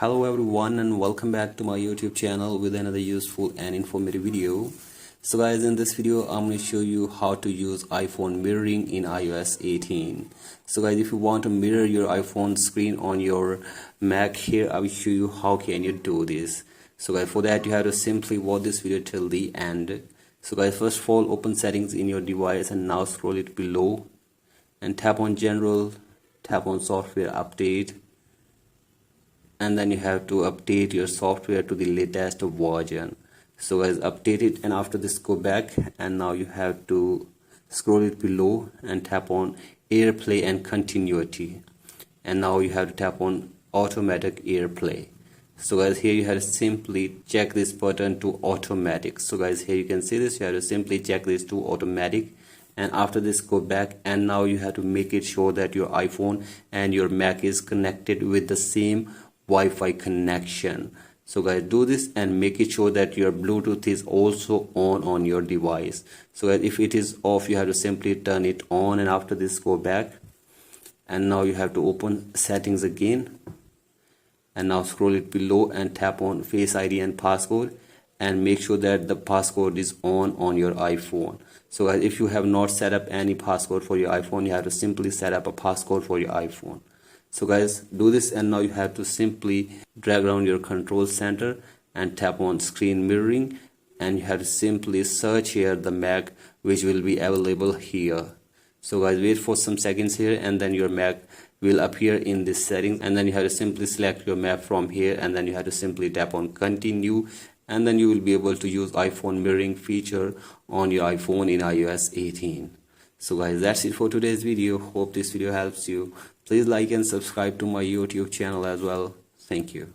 Hello everyone and welcome back to my YouTube channel with another useful and informative video. So guys, in this video I'm going to show you how to use iPhone mirroring in iOS 18. So guys, if you want to mirror your iPhone screen on your Mac, here I will show you how can you do this. So guys, for that you have to simply watch this video till the end. So guys, first of all, open settings in your device and now scroll it below and tap on general, tap on software update, and then you have to update your software to the latest version. So guys, update it, and after this go back and now you have to scroll it below and tap on AirPlay and continuity, and now you have to tap on automatic AirPlay. So guys, here you have to simply check this button to automatic. So guys, here you can see this, you have to simply check this to automatic, and after this go back and now you have to make it sure that your iPhone and your Mac is connected with the same Wi-Fi connection. So guys, do this and make it sure that your Bluetooth is also on your device. So guys, if it is off, you have to simply turn it on, and after this go back and now you have to open settings again and now scroll it below and tap on Face ID and passcode, and make sure that the passcode is on your iPhone. So guys, if you have not set up any passcode for your iPhone, you have to simply set up a passcode for your iPhone. So guys, do this, and now you have to simply drag around your control center and tap on screen mirroring, and you have to simply search here the Mac, which will be available here. So guys, wait for some seconds here and then your Mac will appear in this setting, and then you have to simply select your Mac from here, and then you have to simply tap on continue, and then you will be able to use iPhone mirroring feature on your iPhone in iOS 18. So guys, that's it for today's video. Hope this video helps you. Please like and subscribe to my YouTube channel as well. Thank you.